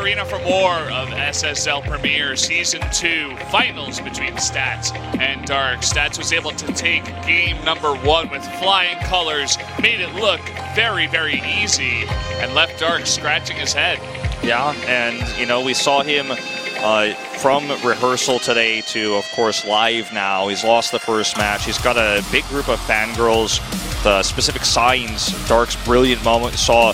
arena for more of SSL Premier Season 2 finals between Stats and Dark. Stats was able to take game number 1 with flying colors, made it look very, very easy, and left Dark scratching his head. Yeah, and you know, we saw him from rehearsal today to, of course, live now. He's lost the first match. He's got a big group of fangirls. The specific signs, Dark's brilliant moment, saw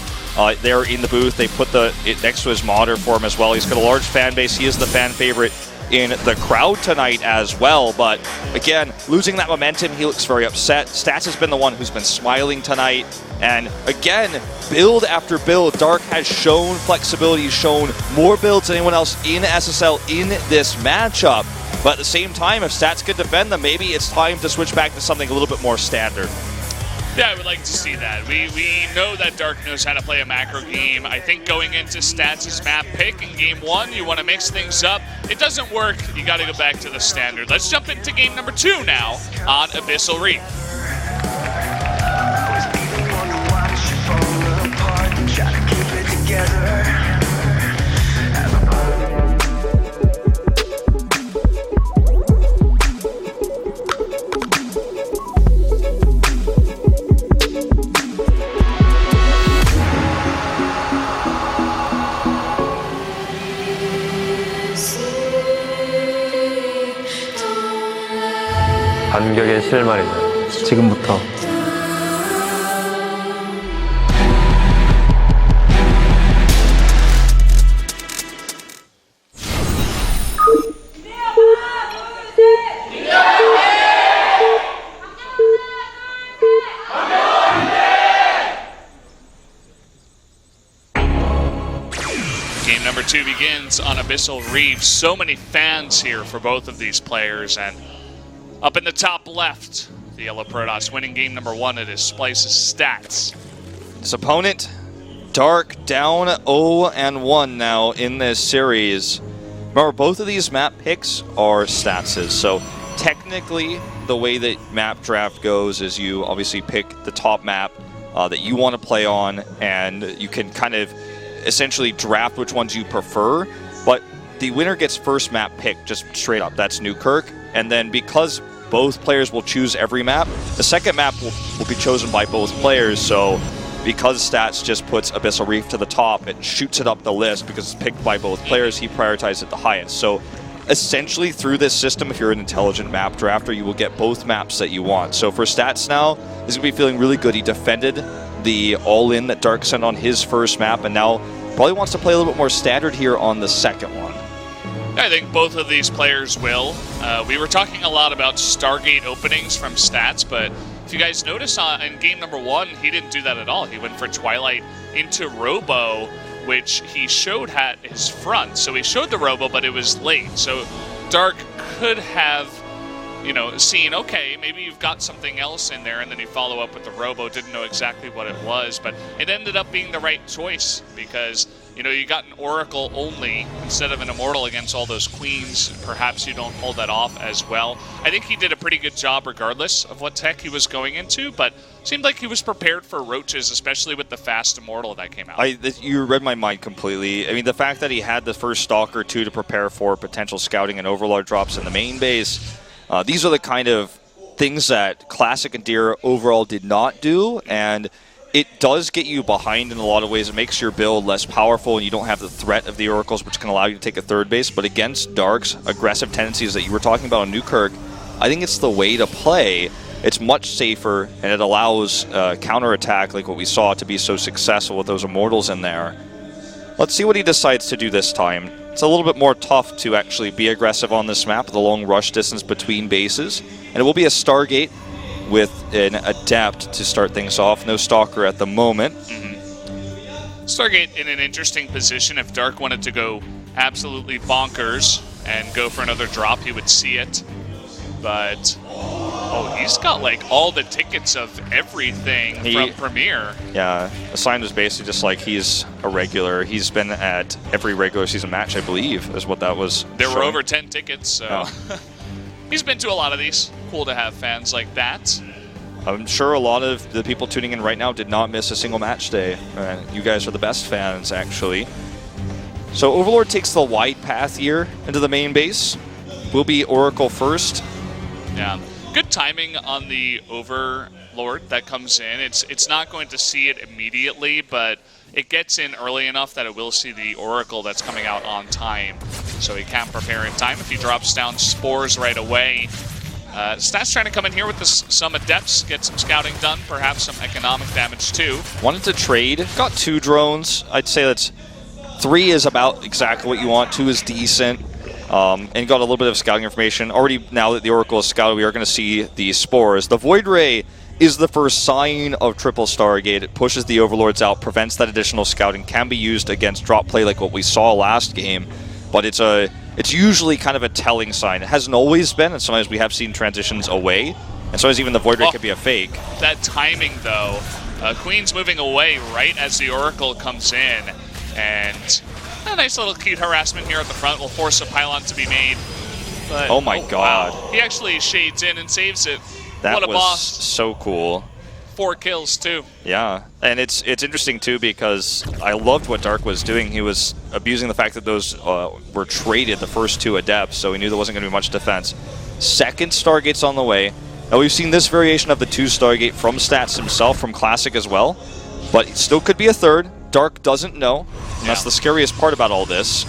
there in the booth. They put it next to his monitor for him as well. He's got a large fan base. He is the fan favorite in the crowd tonight as well. But again, losing that momentum, he looks very upset. Stats has been the one who's been smiling tonight. And again, build after build, Dark has shown flexibility, shown more builds than anyone else in SSL in this matchup. But at the same time, if Stats could defend them, maybe it's time to switch back to something a little bit more standard. Yeah, I would like to see that. We know that Dark knows how to play a macro game. I think going into Stats' map pick in game 1, you want to mix things up. It doesn't work, you got to go back to the standard. Let's jump into game number 2 now on Abyssal Reef. 반격의 실마리다. 지금부터. Game number 2 begins on Abyssal Reef. So many fans here for both of these players, and up in the top left, the Yellow Protoss winning game number 1. It is Splice's Stats. His opponent, Dark, down 0-1 now in this series. Remember, both of these map picks are Stats's, so technically the way that map draft goes is you obviously pick the top map that you want to play on, and you can kind of essentially draft which ones you prefer, but the winner gets first map pick, just straight up. That's Newkirk. And then because both players will choose every map, the second map will be chosen by both players. So because Stats just puts Abyssal Reef to the top, it shoots it up the list because it's picked by both players. He prioritized it the highest. So essentially through this system, if you're an intelligent map drafter, you will get both maps that you want. So for Stats now, he's going to be feeling really good. He defended the all-in that Dark sent on his first map, and now probably wants to play a little bit more standard here on the second one. I think both of these players will. We were talking a lot about Stargate openings from Stats, but if you guys notice in game number 1, he didn't do that at all. He went for Twilight into Robo, which he showed had his front. So he showed the Robo, but it was late. So Dark could have, you know, seen, okay, maybe you've got something else in there, and then you follow up with the Robo, didn't know exactly what it was, but it ended up being the right choice because, you know, you got an Oracle only instead of an Immortal against all those Queens. Perhaps you don't hold that off as well. I think he did a pretty good job regardless of what tech he was going into, but seemed like he was prepared for Roaches, especially with the fast Immortal that came out. You read my mind completely. I mean, the fact that he had the first Stalker too to prepare for potential scouting and Overlord drops in the main base, these are the kind of things that Classic and Deer overall did not do, and it does get you behind in a lot of ways. It makes your build less powerful, and you don't have the threat of the Oracles, which can allow you to take a third base. But against Dark's aggressive tendencies that you were talking about on Newkirk, I think it's the way to play. It's much safer, and it allows counterattack, like what we saw, to be so successful with those Immortals in there. Let's see what he decides to do this time. It's a little bit more tough to actually be aggressive on this map with a long rush distance between bases. And it will be a Stargate with an Adept to start things off. No Stalker at the moment. Stargate in an interesting position. If Dark wanted to go absolutely bonkers and go for another drop, he would see it. But, oh, he's got like all the tickets of everything from Premier. Yeah, the sign was basically just like he's a regular. He's been at every regular season match, I believe, is what that was. There were over 10 tickets, so oh. He's been to a lot of these. Cool to have fans like that. I'm sure a lot of the people tuning in right now did not miss a single match day. You guys are the best fans, actually. So Overlord takes the wide path here into the main base. Will be Oracle first. Yeah, good timing on the Overlord that comes in. It's not going to see it immediately, but it gets in early enough that it will see the Oracle that's coming out on time. So he can prepare in time if he drops down spores right away. Stats trying to come in here with some Adepts, get some scouting done, perhaps some economic damage too. Wanted to trade, got 2 drones. I'd say that's 3 is about exactly what you want, 2 is decent. And got a little bit of scouting information. Already now that the Oracle is scouted, we are going to see the spores. The Void Ray is the first sign of triple Stargate. It pushes the Overlords out, prevents that additional scouting, can be used against drop play like what we saw last game. But it's usually kind of a telling sign. It hasn't always been, and sometimes we have seen transitions away. And sometimes even the Void Ray could be a fake. That timing, though. Queen's moving away right as the Oracle comes in. And a nice little cute harassment here at the front will force a pylon to be made. But, oh my god. Wow. He actually shades in and saves it. That what a was boss. So cool. 4 kills, too. Yeah, and it's interesting, too, because I loved what Dark was doing. He was abusing the fact that those were traded, the first 2 Adepts, so he knew there wasn't going to be much defense. Second Stargate's on the way. Now, we've seen this variation of the 2 Stargate from Stats himself, from Classic as well, but it still could be a third. Dark doesn't know, and that's the scariest part about all this.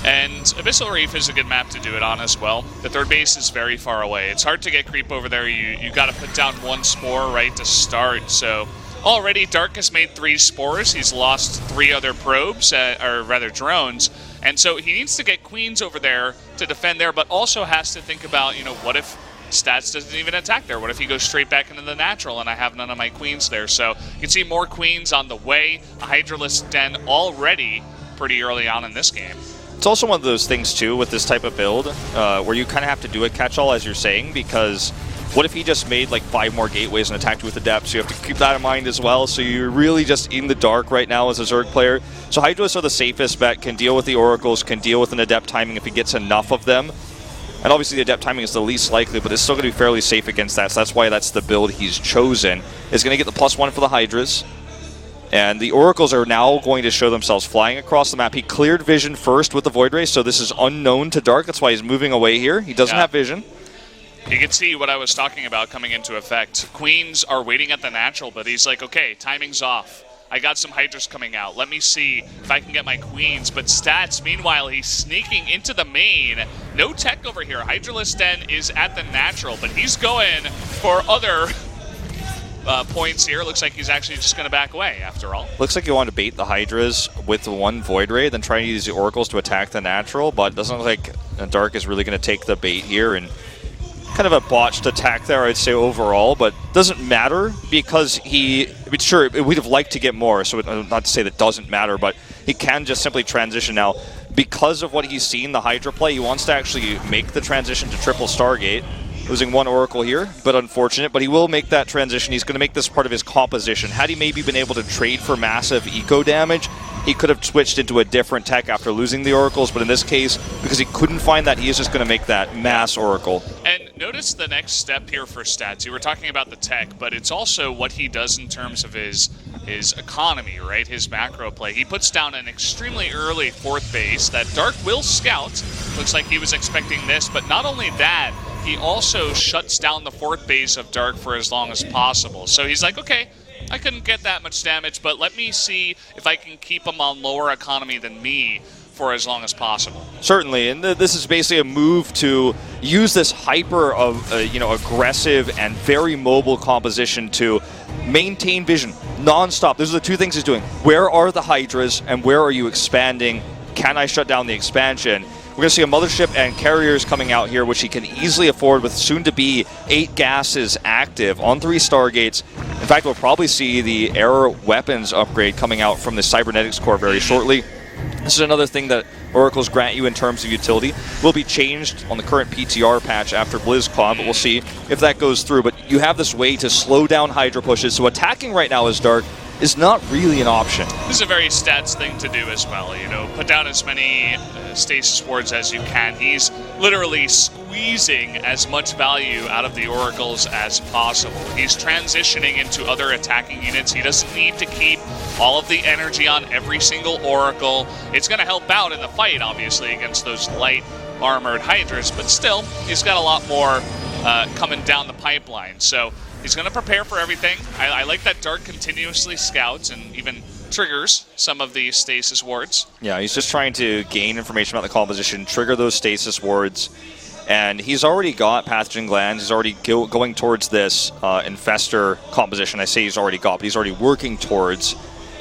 And Abyssal Reef is a good map to do it on as well. The third base is very far away. It's hard to get creep over there. You got to put down 1 spore right to start. So already Dark has made 3 spores. He's lost 3 other probes, or rather drones. And so he needs to get Queens over there to defend there, but also has to think about, what if Stats doesn't even attack there? What if he goes straight back into the natural and I have none of my Queens there? So you can see more Queens on the way. A Hydralisk Den already pretty early on in this game. It's also one of those things, too, with this type of build, where you kind of have to do a catch-all, as you're saying, because what if he just made like 5 more gateways and attacked with Adept? So you have to keep that in mind as well. So you're really just in the dark right now as a Zerg player. So Hydralisks are the safest bet, can deal with the Oracles, can deal with an Adept timing if he gets enough of them. And obviously the Adept timing is the least likely, but it's still going to be fairly safe against that. So that's why that's the build he's chosen. Is going to get the +1 for the Hydras. And the Oracles are now going to show themselves flying across the map. He cleared vision first with the Void Ray, so this is unknown to Dark. That's why he's moving away here. He doesn't have vision. You can see what I was talking about coming into effect. Queens are waiting at the natural, but he's like, okay, timing's off. I got some Hydras coming out. Let me see if I can get my Queens. But Stats, meanwhile, he's sneaking into the main. No tech over here. Hydralisk Den is at the natural, but he's going for other points here. Looks like he's actually just going to back away after all. Looks like you want to bait the Hydras with 1 Void Ray, then try to use the Oracles to attack the natural, but it doesn't look like Dark is really going to take the bait here, and kind of a botched attack there, I'd say, overall, but doesn't matter because sure, we'd have liked to get more, so not to say that doesn't matter, but he can just simply transition now. Because of what he's seen, the Hydra play, he wants to actually make the transition to triple Stargate. Losing 1 Oracle here, but unfortunate, but he will make that transition. He's going to make this part of his composition. Had he maybe been able to trade for massive eco damage, he could have switched into a different tech after losing the Oracles, but in this case, because he couldn't find that, he is just going to make that mass Oracle. And notice the next step here for Stats. You were talking about the tech, but it's also what he does in terms of his economy, right? His macro play. He puts down an extremely early 4th base that Dark will scout. Looks like he was expecting this, but not only that, he also shuts down the 4th base of Dark for as long as possible. So he's like, okay, I couldn't get that much damage, but let me see if I can keep him on lower economy than me for as long as possible. Certainly, and this is basically a move to use this hyper of aggressive and very mobile composition to maintain vision non-stop. Those are the 2 things he's doing. Where are the Hydras and where are you expanding? Can I shut down the expansion? We're going to see a Mothership and Carriers coming out here, which he can easily afford with soon-to-be 8 gases active on 3 Stargates. In fact, we'll probably see the air weapons upgrade coming out from the Cybernetics Core very shortly. This is another thing that Oracles grant you in terms of utility. Will be changed on the current PTR patch after BlizzCon, but we'll see if that goes through. But you have this way to slow down Hydra pushes, so attacking right now as Dark is not really an option. This is a very Stats thing to do as well, put down as many stasis wards as you can. He's literally squeezing as much value out of the oracles as possible. He's transitioning into other attacking units. He doesn't need to keep all of the energy on every single oracle. It's going to help out in the fight, obviously, against those light armored hydras, but still, he's got a lot more coming down the pipeline. So he's going to prepare for everything. I like that Dark continuously scouts and even triggers some of the stasis wards. Yeah, he's just trying to gain information about the composition, trigger those stasis wards, and he's already got pathogen glands. He's already going towards this infestor composition. I say he's already got, but he's already working towards.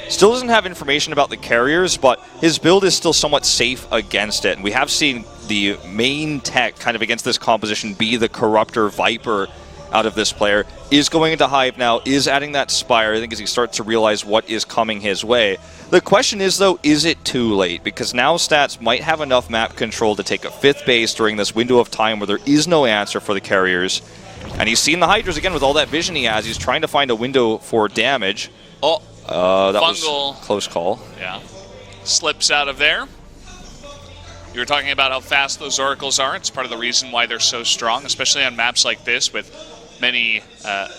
Still doesn't have information about the carriers, but his build is still somewhat safe against it. And we have seen the main tech kind of against this composition be the Corruptor Viper out of this player. Is going into Hive now, is adding that Spire, I think, as he starts to realize what is coming his way. The question is, though, is it too late? Because now Stats might have enough map control to take a 5th base during this window of time where there is no answer for the carriers. And he's seen the Hydras again with all that vision he has. He's trying to find a window for damage. Oh, that Fungal. was a close call. Yeah. Slips out of there. You were talking about how fast those oracles are. It's part of the reason why they're so strong, especially on maps like this with many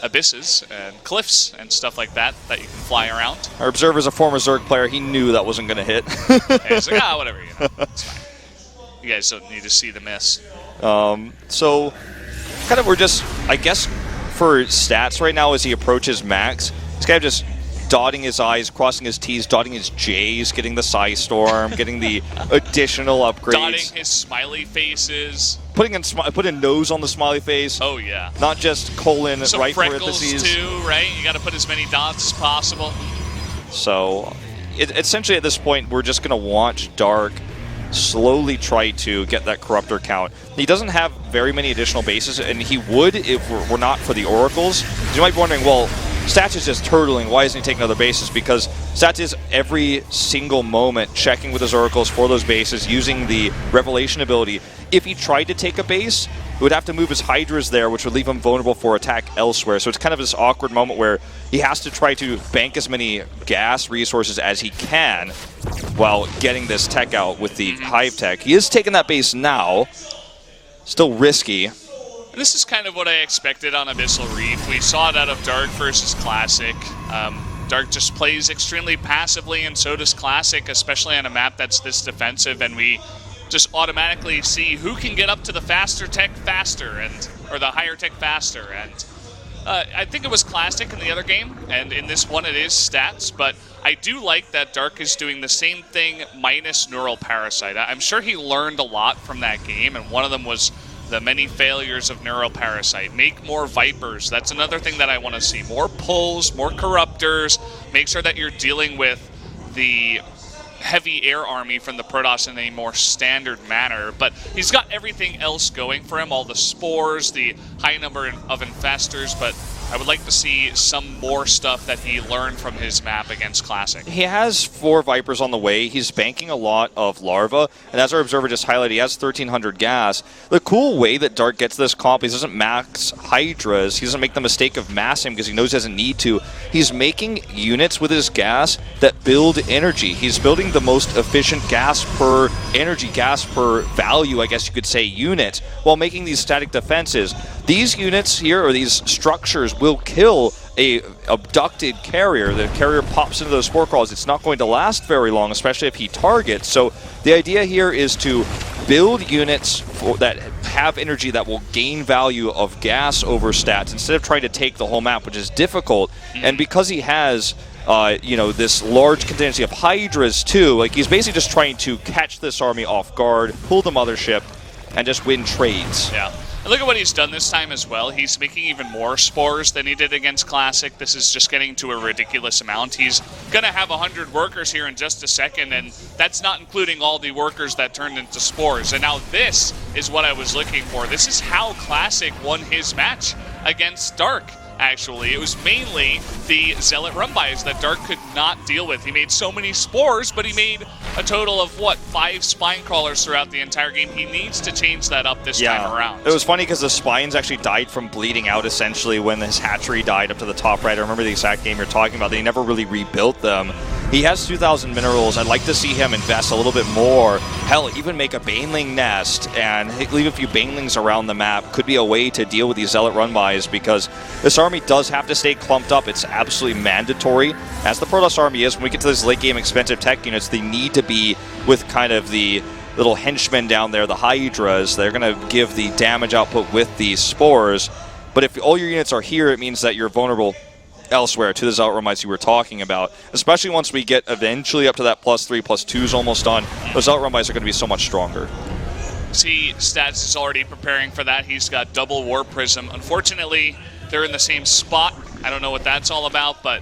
abysses and cliffs and stuff like that that you can fly around. Our observer's a former Zerg player. He knew that wasn't going to hit. He's like, whatever, it's fine. You guys don't need to see the miss. So, kind of we're just, I guess, for Stats right now as he approaches max, he's kind of just dotting his I's, crossing his T's, dotting his J's, getting the Psy Storm, getting the additional upgrades. Dotting his smiley faces. Putting a nose on the smiley face. Oh, yeah. Not just colon, some right freckles parentheses. too, right? You got to put as many dots as possible. So, essentially at this point, we're just going to watch Dark slowly try to get that Corruptor count. He doesn't have very many additional bases, and he would if we're not for the Oracles. You might be wondering, well, Stats is just turtling. Why isn't he taking other bases? Because Stats is every single moment checking with his Oracles for those bases, using the Revelation ability. If he tried to take a base, he would have to move his Hydras there, which would leave him vulnerable for attack elsewhere. So it's kind of this awkward moment where he has to try to bank as many gas resources as he can while getting this tech out with the Hive tech. He is taking that base now. Still risky. This is kind of what I expected on Abyssal Reef. We saw it out of Dark versus Classic. Dark just plays extremely passively, and so does Classic, especially on a map that's this defensive, and we just automatically see who can get up to the faster tech faster, or the higher tech faster. And I think it was Classic in the other game, and in this one it is Stats, but I do like that Dark is doing the same thing minus Neural Parasite. I'm sure he learned a lot from that game, and one of them was the many failures of Neural Parasite. Make more Vipers. That's another thing that I want to see. More pulls, more Corruptors. Make sure that you're dealing with the heavy air army from the Protoss in a more standard manner. But he's got everything else going for him. All the spores, the high number of infestors, but I would like to see some more stuff that he learned from his map against Classic. He has 4 Vipers on the way. He's banking a lot of Larva, and as our observer just highlighted, he has 1,300 gas. The cool way that Dark gets this comp, he doesn't max Hydras. He doesn't make the mistake of massing because he knows he doesn't need to. He's making units with his gas that build energy. He's building the most efficient gas per energy, gas per value, I guess you could say, unit, while making these static defenses. These units here, or these structures, will kill a abducted carrier. The carrier pops into those spore crawls. It's not going to last very long, especially if he targets. So the idea here is to build units that have energy that will gain value of gas over Stats instead of trying to take the whole map, which is difficult. And because he has this large contingency of Hydras too, like he's basically just trying to catch this army off guard, pull the mothership, and just win trades. Yeah. And look at what he's done this time as well. He's making even more spores than he did against Classic. This is just getting to a ridiculous amount. He's going to have 100 workers here in just a second, and that's not including all the workers that turned into spores. And now this is what I was looking for. This is how Classic won his match against Dark. Actually, it was mainly the Zealot run-bys that Dark could not deal with. He made so many spores, but he made a total of, 5 spine crawlers throughout the entire game. He needs to change that up this time around. It was funny because the spines actually died from bleeding out, essentially, when his hatchery died up to the top right. I remember the exact game you're talking about. They never really rebuilt them. He has 2,000 minerals. I'd like to see him invest a little bit more. Hell, even make a Baneling nest and leave a few Banelings around the map. Could be a way to deal with these Zealot run-bys, because this army does have to stay clumped up. It's absolutely mandatory. As the Protoss army is, when we get to these late-game expensive tech units, they need to be with kind of the little henchmen down there, the Hydras. They're going to give the damage output with these spores. But if all your units are here, it means that you're vulnerable elsewhere to the Zealot run-bys you were talking about, especially once we get eventually up to that +3, +2's almost on. Those Zealot run-bys are going to be so much stronger. See, Stats is already preparing for that. He's got double War Prism. Unfortunately, they're in the same spot. I don't know what that's all about, but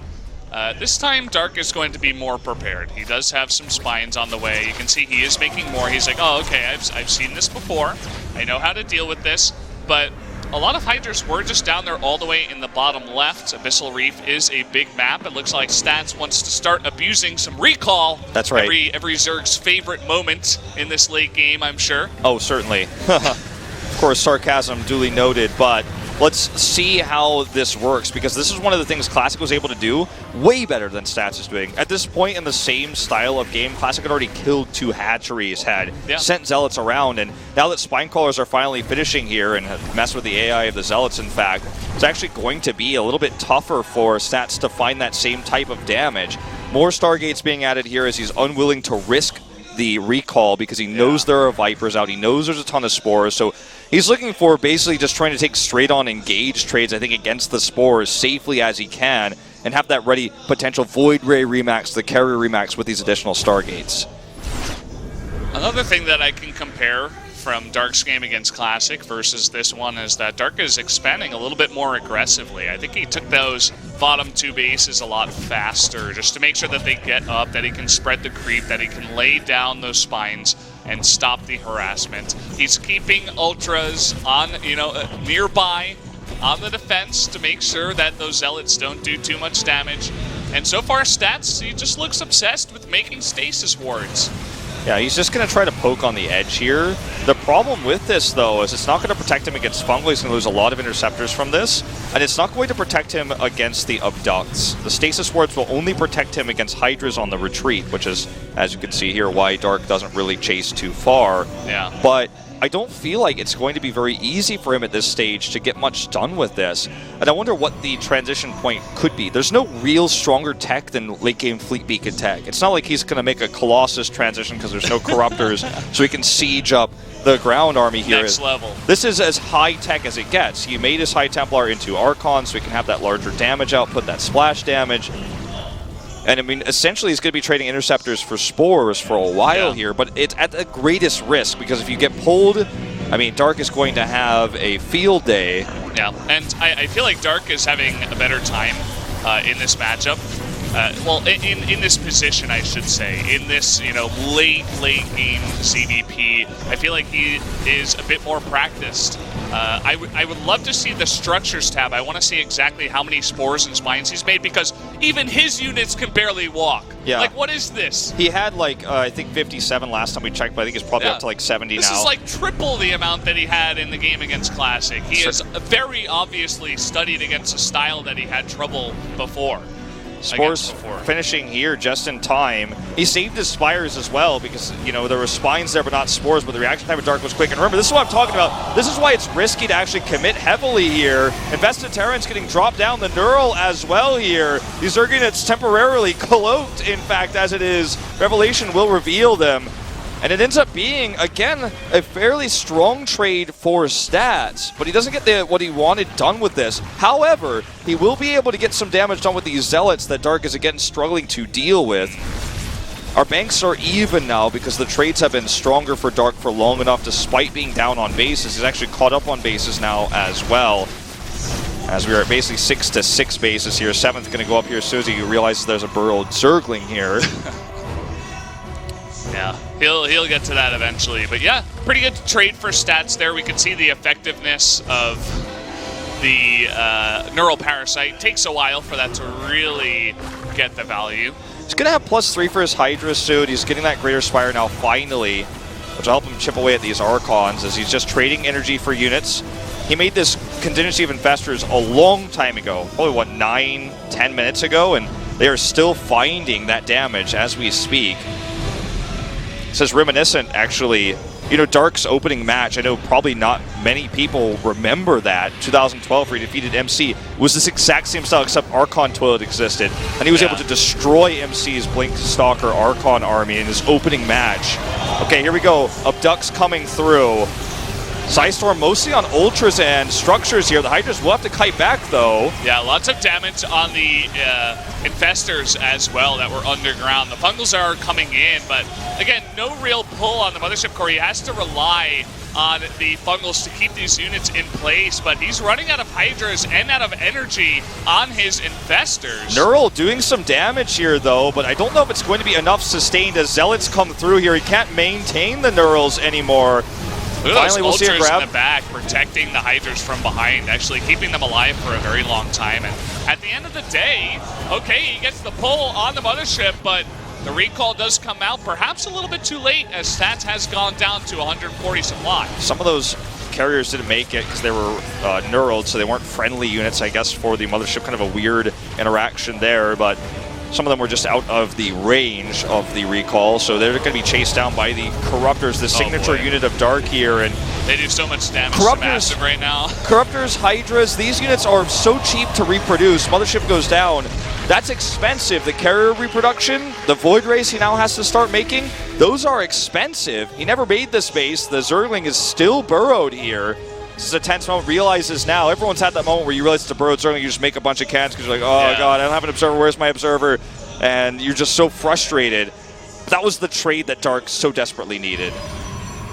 this time Dark is going to be more prepared. He does have some spines on the way. You can see he is making more. He's like, oh, okay, I've seen this before. I know how to deal with this, but a lot of Hydras were just down there all the way in the bottom left. Abyssal Reef is a big map. It looks like Stats wants to start abusing some recall. That's right. Every Zerg's favorite moment in this late game, I'm sure. Oh, certainly. Of course, sarcasm duly noted, but let's see how this works, because this is one of the things Classic was able to do way better than Stats is doing. At this point in the same style of game, Classic had already killed 2 hatcheries, had sent Zealots around, and now that Spinecrawlers are finally finishing here and have messed with the AI of the Zealots, in fact, it's actually going to be a little bit tougher for Stats to find that same type of damage. More Stargates being added here as he's unwilling to risk the recall because he knows there are Vipers out, he knows there's a ton of spores, so he's looking for basically just trying to take straight-on engage trades, I think, against the spores safely as he can, and have that ready potential Void Ray Remax, the Carrier Remax with these additional Stargates. Another thing that I can compare from Dark's game against Classic versus this one is that Dark is expanding a little bit more aggressively. I think he took those bottom 2 bases a lot faster just to make sure that they get up, that he can spread the creep, that he can lay down those spines and stop the harassment. He's keeping Ultras on, nearby on the defense to make sure that those Zealots don't do too much damage. And so far, Stats, he just looks obsessed with making stasis wards. Yeah, he's just going to try to poke on the edge here. The problem with this, though, is it's not going to protect him against Fungal. He's going to lose a lot of interceptors from this. And it's not going to protect him against the Abducts. The Stasis Wards will only protect him against Hydras on the retreat, which is, as you can see here, why Dark doesn't really chase too far. Yeah. But I don't feel like it's going to be very easy for him at this stage to get much done with this. And I wonder what the transition point could be. There's no real stronger tech than late-game Fleet Beacon tech. It's not like he's going to make a Colossus transition because there's no Corruptors, so he can siege up the ground army here. Next level. This is as high-tech as it gets. He made his High Templar into Archon so he can have that larger damage output, that splash damage. And I mean, essentially, he's going to be trading interceptors for spores for a while here, but it's at the greatest risk, because if you get pulled, I mean, Dark is going to have a field day. Yeah, and I feel like Dark is having a better time in this matchup. In this position, I should say. In this, late game CVP, I feel like he is a bit more practiced. I would love to see the structures tab. I want to see exactly how many spores and spines he's made, because even his units can barely walk. Yeah. Like, what is this? He had, like, I think 57 last time we checked, but I think he's probably up to, like, 70 now. This is, like, triple the amount that he had in the game against Classic. He is very obviously studied against a style that he had trouble before. Spores finishing here just in time. He saved his Spires as well, because, there were spines there but not spores, but the reaction time of Dark was quick. And remember, this is what I'm talking about. This is why it's risky to actually commit heavily here. Invested Terrans getting dropped down the Neural as well here. These Zerg units temporarily cloaked, in fact, as it is. Revelation will reveal them. And it ends up being, again, a fairly strong trade for Stats, but he doesn't get what he wanted done with this. However, he will be able to get some damage done with these Zealots that Dark is, again, struggling to deal with. Our banks are even now because the trades have been stronger for Dark for long enough, despite being down on bases. He's actually caught up on bases now as well, as we are at basically 6-6 bases here. 7th going to go up here as soon as he realizes there's a burrowed Zergling here. Yeah, he'll get to that eventually. But yeah, pretty good trade for Stats there. We can see the effectiveness of the Neural Parasite. Takes a while for that to really get the value. He's going to have +3 for his Hydra suit. He's getting that Greater Spire now finally, which will help him chip away at these Archons as he's just trading energy for units. He made this Contingency of Infestors a long time ago, probably, 9-10 minutes ago, and They are still finding that damage as we speak. It says reminiscent, actually. You know, Dark's opening match, I know probably not many people remember that. 2012, where he defeated MC, was this exact same style, except Archon Toilet existed. And he was able to destroy MC's Blink Stalker Archon army in his opening match. Okay, here we go. Abduct's coming through. Psystorm mostly on Ultras and Structures here. The Hydras will have to kite back, though. Yeah, lots of damage on the Infestors as well that were underground. The Fungals are coming in, but again, no real pull on the Mothership core. He has to rely on the Fungals to keep these units in place, but he's running out of Hydras and out of energy on his Infestors. Neural doing some damage here, though, but I don't know if it's going to be enough sustained as Zealots come through here. He can't maintain the Neurals anymore. Finally, we'll see a grab in the back, protecting the Hydras from behind, actually keeping them alive for a very long time. And at the end of the day, okay, he gets the pull on the Mothership, but the recall does come out perhaps a little bit too late as Stats has gone down to 140 supply. Some of those carriers didn't make it because they were neuraled, so they weren't friendly units, I guess, for the Mothership. Kind of a weird interaction there, but some of them were just out of the range of the recall, so they're going to be chased down by the Corruptors, the signature unit of Dark here. And they do so much damage to Massive right now. Corruptors, Hydras, these units are so cheap to reproduce. Mothership goes down. That's expensive. The carrier reproduction, the Void Rays he now has to start making, those are expensive. He never made this base. The Zergling is still burrowed here. This is a tense moment. Realizes now. Everyone's had that moment where you realize it's a burrowed Zergling. You just make a bunch of cannons because you're like, oh god, I don't have an observer. Where's my observer? And you're just so frustrated. That was the trade that Dark so desperately needed.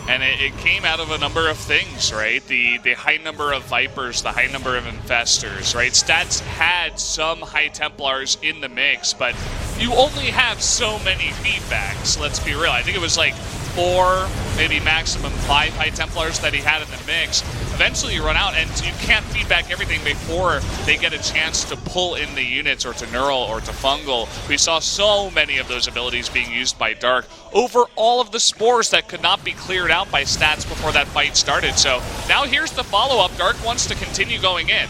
And it came out of a number of things, right? The high number of Vipers, the high number of Infestors, right? Stats had some High Templars in the mix, but you only have so many feedbacks, let's be real. I think it was like 4, maybe maximum 5 High Templars that he had in the mix. Eventually you run out and you can't feedback everything before they get a chance to pull in the units or to Neural or to Fungal. We saw so many of those abilities being used by Dark over all of the spores that could not be cleared out by Stats before that fight started. So now here's the follow-up. Dark wants to continue going in.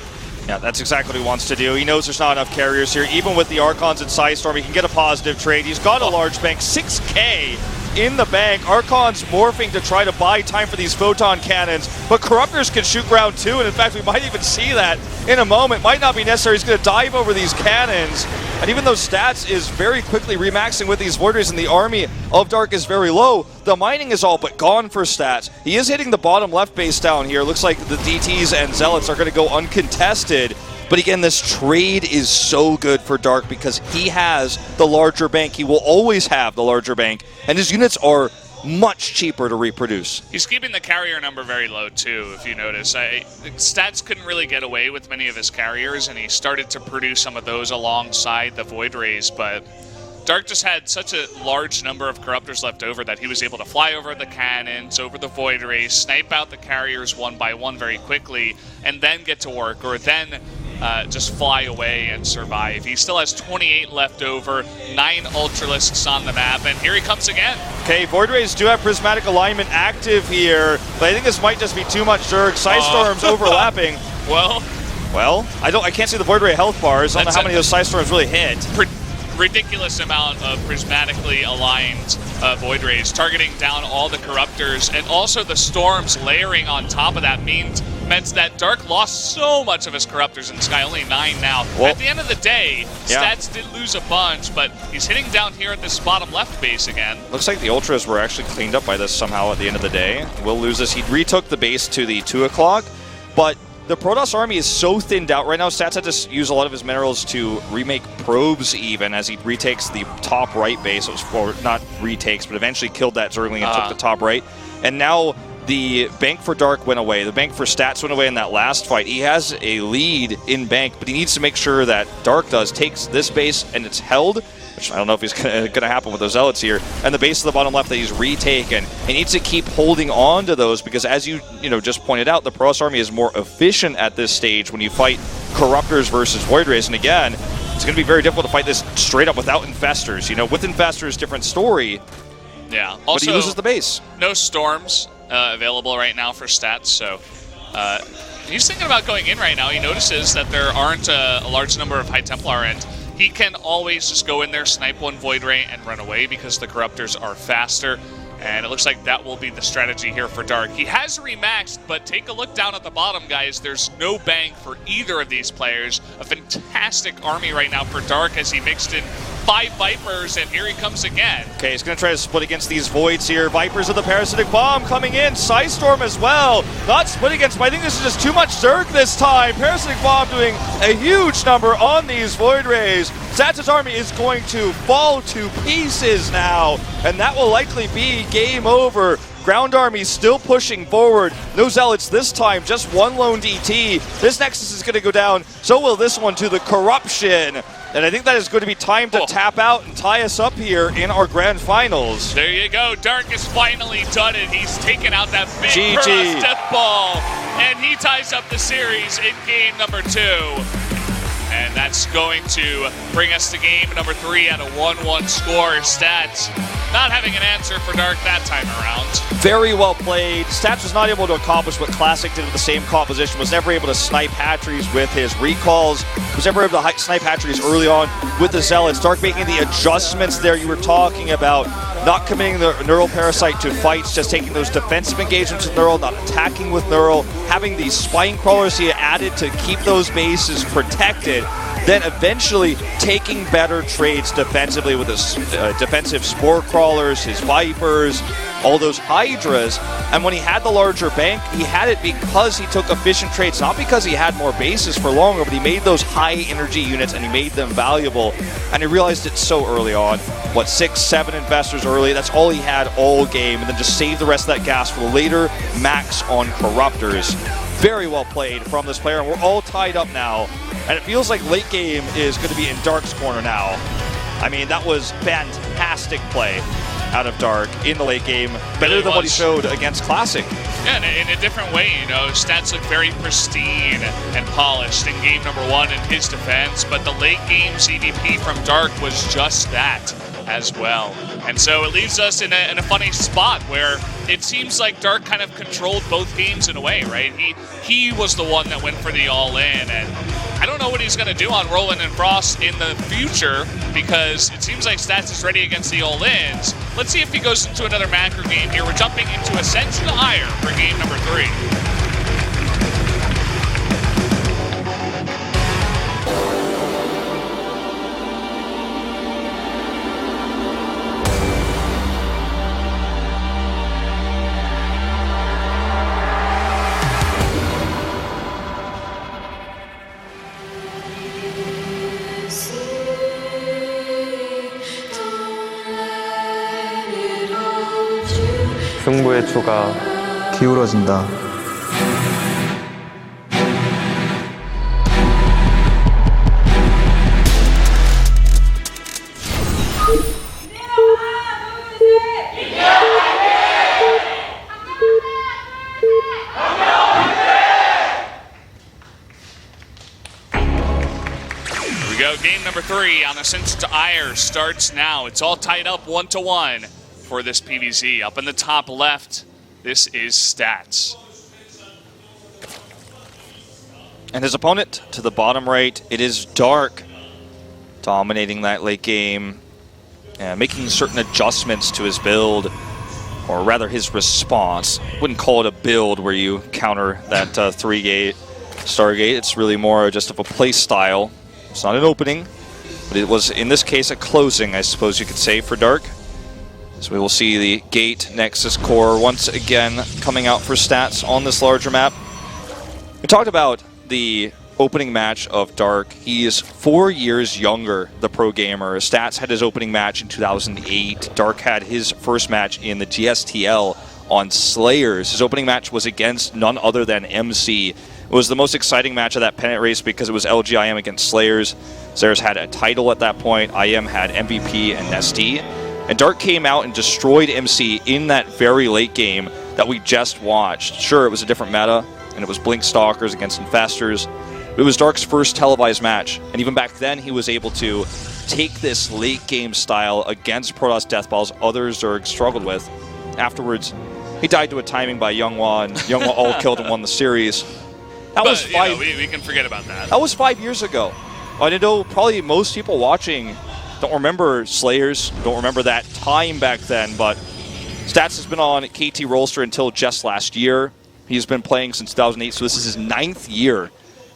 Yeah, that's exactly what he wants to do. He knows there's not enough carriers here. Even with the Archons and Psystorm, he can get a positive trade. He's got a large bank, 6K in the bank. Archon's morphing to try to buy time for these photon cannons, but Corruptors can shoot ground too, and in fact, we might even see that in a moment. Might not be necessary. He's going to dive over these cannons, and even though Stats is very quickly remaxing with these Void Rays and the army of Dark is very low, the mining is all but gone for Stats. He is hitting the bottom left base down here. Looks like the DTs and Zealots are going to go uncontested. But again, this trade is so good for Dark because he has the larger bank. He will always have the larger bank, and his units are much cheaper to reproduce. He's keeping the carrier number very low too, if you notice. Stats couldn't really get away with many of his carriers, and he started to produce some of those alongside the Void Rays, but Dark just had such a large number of Corruptors left over that he was able to fly over the cannons, over the Void Rays, snipe out the carriers one by one very quickly, and then get to work, or then just fly away and survive. He still has 28 left over, 9 Ultralisks on the map, and here he comes again. Okay, Void Rays do have Prismatic Alignment active here, but I think this might just be too much Zerg. Psystorm's overlapping. Well, I can't see the Void Ray health bars. I don't know how many of those Psystorms really hit. Ridiculous amount of prismatically aligned Void Rays targeting down all the Corruptors, and also the Storms layering on top of that meant that Dark lost so much of his Corruptors in the sky, only 9 now. Well, at the end of the day, Stats did lose a bunch, but he's hitting down here at this bottom left base again. Looks like the Ultras were actually cleaned up by this somehow at the end of the day. Will lose this. He retook the base to the 2 o'clock, but the Protoss army is so thinned out right now. Stats had to use a lot of his minerals to remake probes even as he retakes the top right base. It was not retakes, but eventually killed that Zergling and took the top right. And now the bank for Dark went away. The bank for Stats went away in that last fight. He has a lead in bank, but he needs to make sure that Dark takes this base and it's held, which I don't know if it's going to happen with those Zealots here, and the base of the bottom left that he's retaken. He needs to keep holding on to those because, as you just pointed out, the Protoss army is more efficient at this stage when you fight Corruptors versus Void Rays. And again, it's going to be very difficult to fight this straight up without Infestors. With Infestors, different story. Yeah. Also, but he loses the base. No Storms available right now for Stats, so he's thinking about going in right now. He notices that there aren't a large number of High Templar, and he can always just go in there, snipe one Void Ray, and run away because the Corruptors are faster. And it looks like that will be the strategy here for Dark. He has remaxed, but take a look down at the bottom, guys. There's no bang for either of these players. A fantastic army right now for Dark as he mixed in 5 Vipers, and here he comes again. Okay, he's going to try to split against these Voids here. Vipers of the Parasitic Bomb coming in. Psystorm as well. Not split against, but I think this is just too much Zerg this time. Parasitic Bomb doing a huge number on these Void Rays. Stats' army is going to fall to pieces now, and that will likely be game over. Ground Army still pushing forward. No Zealots this time, just one lone DT. This Nexus is going to go down. So will this one to the Corruption. And I think that is going to be time to tap out and tie us up here in our grand finals. There you go. Dark has finally done it. He's taken out that big GG. Death Ball, and he ties up the series in game number 2. And that's going to bring us to game number 3 at a 1-1 score. Stats not having an answer for Dark that time around. Very well played. Stats was not able to accomplish what Classic did with the same composition, was never able to snipe hatcheries with his recalls, was never able to snipe hatcheries early on with the Zealots. Dark making the adjustments there you were talking about, not committing the Neural Parasite to fights, just taking those defensive engagements with Neural, not attacking with Neural, having these Spine Crawlers he added to keep those bases protected, then eventually taking better trades defensively with his defensive Spore Crawlers, his Vipers, all those Hydras. And when he had the larger bank, he had it because he took efficient trades, not because he had more bases for longer, but he made those high energy units and he made them valuable. And he realized it so early on. What, 6-7 investors early? That's all he had all game, and then just save the rest of that gas for the later max on Corruptors. Very well played from this player, and we're all tied up now. And it feels like late game is going to be in Dark's corner now. I mean, that was fantastic play out of Dark in the late game. Better than what he showed against Classic. Yeah, in a different way, you know, stats look very pristine and polished in game number 1 in his defense, but the late game CDP from Dark was just that as well. And so it leaves us in a funny spot where it seems like Dark kind of controlled both games in a way, right? He was the one that went for the all-in, and I don't know what he's going to do on Roland and Frost in the future because it seems like Stats is ready against the all-ins. Let's see if he goes into another macro game here. We're jumping into Ascension Ire for game number 3. 승부의 추가 기울어진다. Here we go, game number 3 on Ascension to Ire starts now. It's all tied up 1-1. For this PVZ. Up in the top left, this is Stats. And his opponent to the bottom right, it is Dark, dominating that late game, and making certain adjustments to his build, or rather his response. Wouldn't call it a build where you counter that 3-gate Stargate. It's really more just of a play style. It's not an opening, but it was, in this case, a closing, I suppose you could say, for Dark. So we will see the Gate Nexus Core once again coming out for Stats on this larger map. We talked about the opening match of Dark. He is 4 years younger, the pro gamer. Stats had his opening match in 2008. Dark had his first match in the GSTL on Slayers. His opening match was against none other than MC. It was the most exciting match of that pennant race because it was LGIM against Slayers. Slayers had a title at that point. IM had MVP and SD. And Dark came out and destroyed MC in that very late game that we just watched. Sure, it was a different meta, and it was Blink Stalkers against Infestors, but it was Dark's first televised match. And even back then, he was able to take this late game style against Protoss Deathballs others Zerg struggled with. Afterwards, he died to a timing by Younghwa, and Younghwa all killed and won the series. That was 5. We can forget about that. That was 5 years ago. I know probably most people watching don't remember Slayers, don't remember that time back then, but Stats has been on KT Rolster until just last year. He's been playing since 2008, so this is his 9th year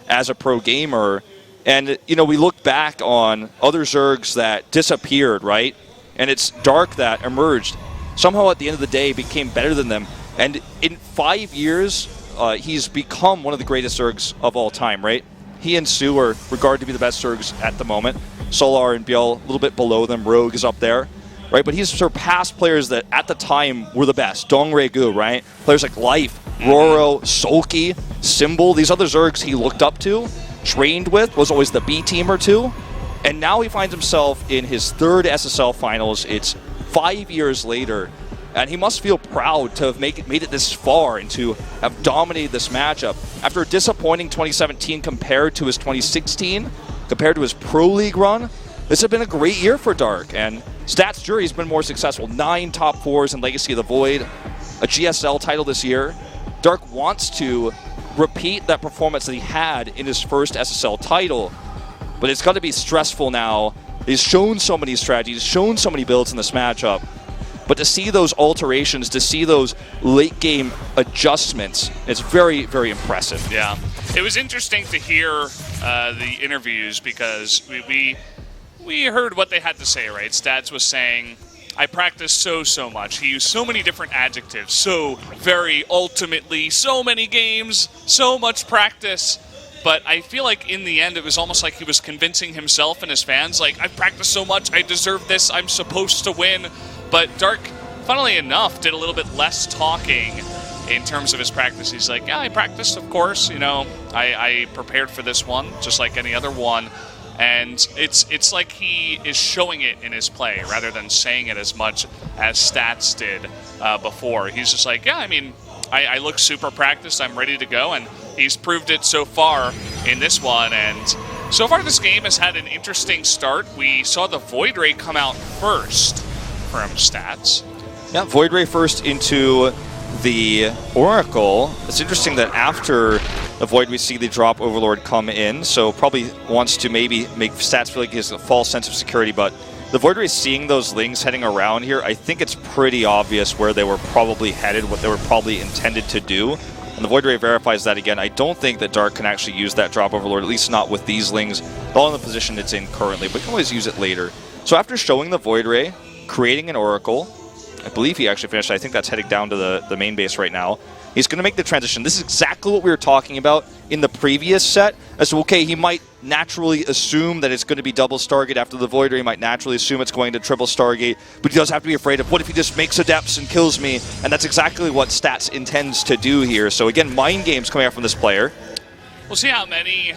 as a pro gamer. And, you know, we look back on other Zergs that disappeared, right? And it's Dark that emerged. Somehow at the end of the day became better than them. And in 5 years, he's become one of the greatest Zergs of all time, right? He and Sue are regarded to be the best Zergs at the moment. Solar and Biel a little bit below them. Rogue is up there, right? But he's surpassed players that at the time were the best. Dong Regu, right? Players like Life, Roro, Sulky, Symbol. These other Zergs he looked up to, trained with, was always the B team or two. And now he finds himself in his 3rd SSL finals. It's 5 years later. And he must feel proud to have made it this far and to have dominated this matchup. After a disappointing 2017 compared to his 2016, compared to his Pro League run, this has been a great year for Dark. And Stats Jury's been more successful. 9 top 4s in Legacy of the Void, a GSL title this year. Dark wants to repeat that performance that he had in his first SSL title, but it's got to be stressful now. He's shown so many strategies, shown so many builds in this matchup. But to see those alterations, to see those late-game adjustments, it's very, very impressive. Yeah. It was interesting to hear the interviews because we heard what they had to say, right? Stats was saying, I practice so much. He used so many different adjectives. So very ultimately, so many games, so much practice. But I feel like in the end, it was almost like he was convincing himself and his fans, like, I've practiced so much, I deserve this, I'm supposed to win. But Dark, funnily enough, did a little bit less talking in terms of his practice. He's like, yeah, I practiced, of course. You know, I prepared for this one, just like any other one. And it's like he is showing it in his play rather than saying it as much as Stats did before. He's just like, yeah, I mean, I look super practiced. I'm ready to go. And he's proved it so far in this one. And so far, this game has had an interesting start. We saw the Void Ray come out first from Stats. Yeah, Void Ray first into the Oracle. It's interesting that after the Void, we see the Drop Overlord come in, so probably wants to maybe make Stats feel like he has a false sense of security, but the Void Ray seeing those Lings heading around here, I think it's pretty obvious where they were probably headed, what they were probably intended to do. And the Void Ray verifies that again. I don't think that Dark can actually use that Drop Overlord, at least not with these Lings, all in the position it's in currently, but you can always use it later. So after showing the Void Ray, creating an Oracle, I believe he actually finished. I think that's heading down to the main base right now. He's going to make the transition. This is exactly what we were talking about in the previous set. As to, okay, he might naturally assume that it's going to be double Stargate after the Void Ray. He might naturally assume it's going to triple Stargate, but he does have to be afraid of, what if he just makes Adepts and kills me? And that's exactly what Stats intends to do here. So again, mind games coming out from this player. We'll see how many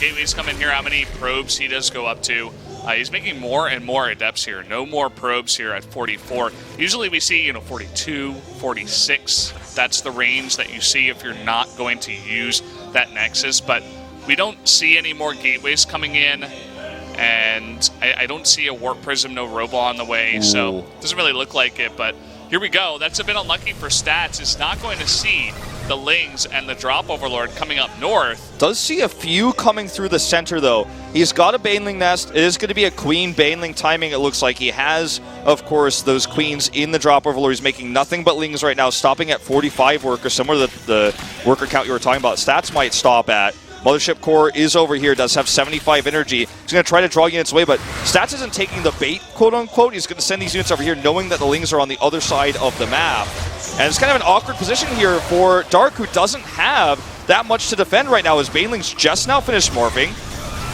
gateways come in here, how many probes he does go up to. He's making more and more Adepts here. No more probes here at 44. Usually we see, 42, 46. That's the range that you see if you're not going to use that Nexus. But we don't see any more gateways coming in. And I don't see a Warp Prism, no Robo on the way. Ooh. So it doesn't really look like it. But here we go. That's a bit unlucky for Stats. Is not going to see the Lings and the Drop Overlord coming up north. Does see a few coming through the center, though. He's got a Baneling nest. It is going to be a Queen Baneling timing. It looks like he has, of course, those Queens in the Drop Overlord. He's making nothing but Lings right now, stopping at 45 workers, similar to the worker count you were talking about. Stats might stop at. Mothership Core is over here, does have 75 energy. He's going to try to draw units away, but Stats isn't taking the bait, quote-unquote. He's going to send these units over here knowing that the Lings are on the other side of the map. And it's kind of an awkward position here for Dark, who doesn't have that much to defend right now, as Baneling's just now finished morphing.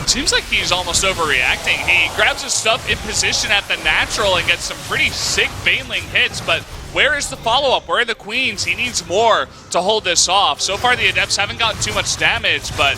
Seems like he's almost overreacting. He grabs his stuff in position at the natural and gets some pretty sick Baneling hits, but where is the follow-up? Where are the Queens? He needs more to hold this off. So far, the Adepts haven't gotten too much damage, but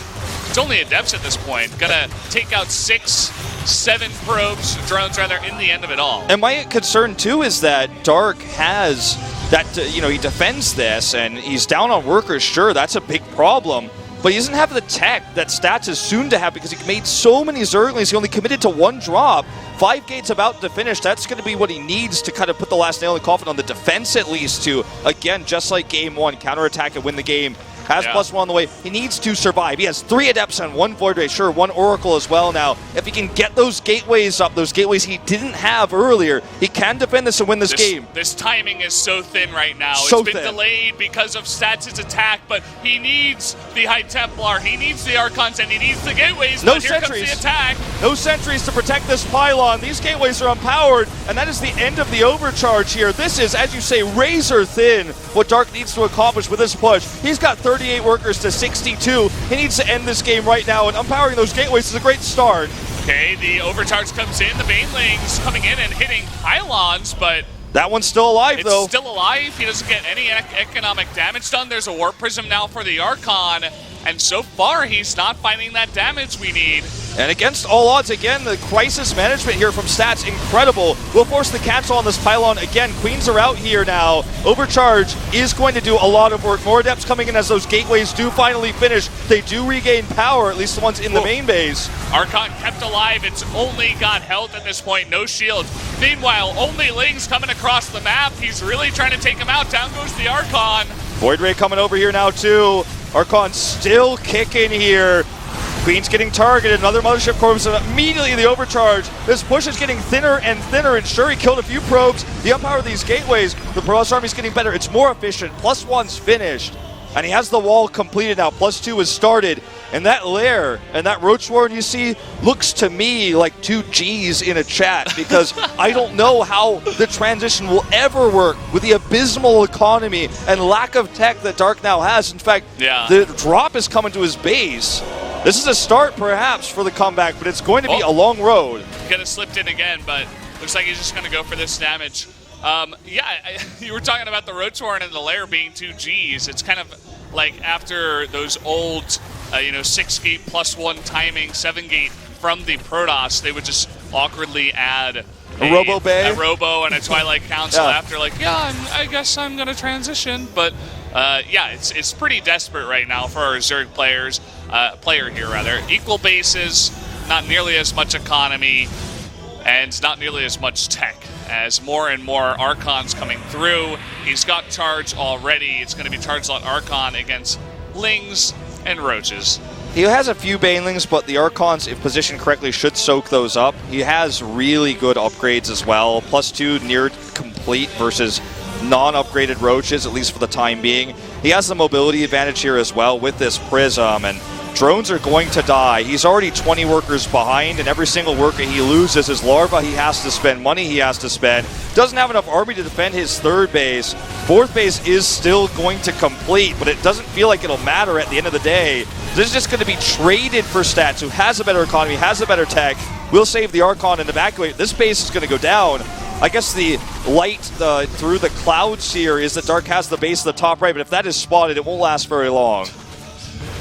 it's only Adepts at this point. Gonna take out 6, 7 drones rather, in the end of it all. And my concern, too, is that Dark has that, he defends this, and he's down on workers. Sure, that's a big problem. But he doesn't have the tech that Stats is soon to have, because he made so many Zerglings. He only committed to 1 drop. 5 gates about to finish. That's going to be what he needs to kind of put the last nail in the coffin on the defense, at least, to, again, just like Game 1, counterattack and win the game. has +1 on the way. He needs to survive. He has 3 Adepts and 1 Void Ray, sure, 1 Oracle as well now. If he can get those gateways up, those gateways he didn't have earlier, he can defend this and win this game. This timing is so thin right now. So it's been thin. delayed because of Stats' attack, but he needs the High Templar, he needs the Archons, and he needs the gateways, No but here sentries. comes the attack. No sentries to protect this pylon. These gateways are unpowered, and that is the end of the overcharge here. This is, as you say, razor thin what Dark needs to accomplish with this push. He's got 38 workers to 62. He needs to end this game right now, and unpowering those gateways is a great start. Okay, the overcharge comes in, the Banelings coming in and hitting pylons, but that one's still alive, though. It's still alive. He doesn't get any economic damage done. There's a Warp Prism now for the Archon, and so far he's not finding that damage we need. And against all odds, again, the crisis management here from Stats, incredible. We'll force the cancel on this pylon again. Queens are out here now. Overcharge is going to do a lot of work. More Adepts coming in as those gateways do finally finish. They do regain power, at least the ones in the main base. Archon kept alive. It's only got health at this point, no shield. Meanwhile, only Ling's coming across the map. He's really trying to take him out. Down goes the Archon. Void Ray coming over here now, too. Archon still kicking here. Queen's getting targeted, another Mothership Corpse, and immediately the overcharge. This push is getting thinner and thinner, and sure, he killed a few probes. The unpower of these gateways, the Protoss Army's getting better. It's more efficient. +1's finished, and he has the wall completed now. +2 has started, and that lair and that Roach Warren you see looks to me like 2 G's in a chat, because I don't know how the transition will ever work with the abysmal economy and lack of tech that Dark now has. In fact, the drop is coming to his base. This is a start, perhaps, for the comeback, but it's going to be a long road. Could have slipped in again, but looks like he's just going to go for this damage. You were talking about the Roach Warren and the lair being 2 Gs. It's kind of like after those old, 6-gate +1 timing, 7-gate from the Protoss, they would just awkwardly add a Robo Bay? A Robo and a Twilight Council after, I guess I'm going to transition. But, it's pretty desperate right now for our Zerg player here. Equal bases, not nearly as much economy, and not nearly as much tech. As more and more Archons coming through, he's got charge already. It's going to be charge lot Archon against Lings and Roaches. He has a few Banelings, but the Archons, if positioned correctly, should soak those up. He has really good upgrades as well. +2 near complete versus non-upgraded Roaches, at least for the time being. He has the mobility advantage here as well with this Prism, and drones are going to die. He's already 20 workers behind, and every single worker he loses is larva he has to spend, money he has to spend. Doesn't have enough army to defend his 3rd base. 4th base is still going to complete, but it doesn't feel like it'll matter at the end of the day. This is just going to be traded for Stats, who has a better economy, has a better tech, will save the Archon and evacuate. This base is going to go down. I guess the light through the clouds here is that Dark has the base at the top right, but if that is spotted, it won't last very long.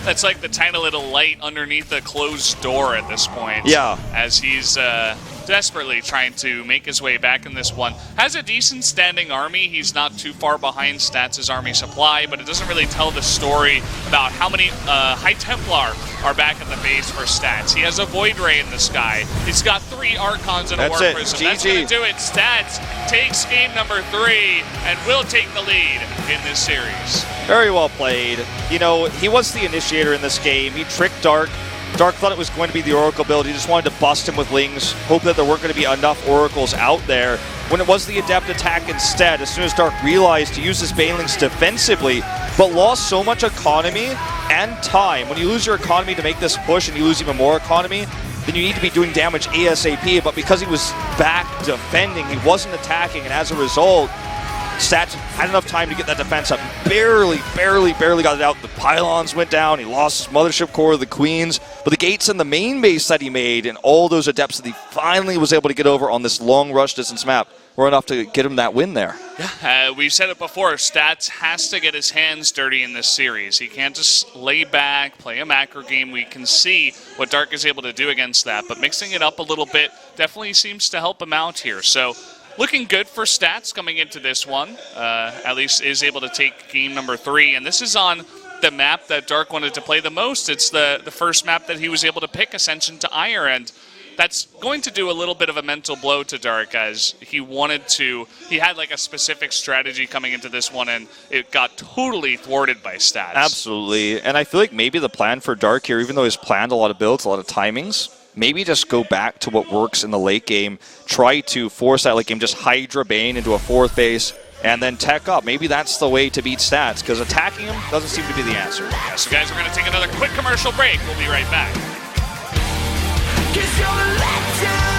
That's like the tiny little light underneath a closed door at this point. Yeah. As he's desperately trying to make his way back in this one. Has a decent standing army. He's not too far behind Stats' army supply, but it doesn't really tell the story about how many High Templar are back at the base for Stats. He has a Void Ray in the sky. He's got 3 Archons and a Warp Prism. That's going to do it. Stats takes game number 3 and will take the lead in this series. Very well played. He was the initiator in this game. He tricked Dark. Dark thought it was going to be the Oracle build. He just wanted to bust him with Lings, hope that there weren't going to be enough Oracles out there. When it was the Adept attack instead, as soon as Dark realized to use his Banelings defensively, but lost so much economy and time. When you lose your economy to make this push and you lose even more economy, then you need to be doing damage ASAP. But because he was back defending, he wasn't attacking, and as a result, Stats had enough time to get that defense up. Barely got it out. The pylons went down. He lost his Mothership Core, the Queens. But the gates and the main base that he made and all those Adepts that he finally was able to get over on this long rush distance map were enough to get him that win there. Yeah, we've said it before. Stats has to get his hands dirty in this series. He can't just lay back, play a macro game. We can see what Dark is able to do against that. But mixing it up a little bit definitely seems to help him out here. So looking good for Stats coming into this one. At least is able to take game number 3. And this is on the map that Dark wanted to play the most. It's the first map that he was able to pick, Ascension to Ire. And that's going to do a little bit of a mental blow to Dark, as he had like a specific strategy coming into this one, and it got totally thwarted by stats. Absolutely. And I feel like maybe the plan for Dark here, even though he's planned a lot of builds, a lot of timings, maybe just go back to what works in the late game, try to force that late game, just Hydra Bane into a 4th base, and then tech up. Maybe that's the way to beat stats, because attacking him doesn't seem to be the answer. Yeah, so guys, we're going to take another quick commercial break. We'll be right back. 'Cause you're the legend.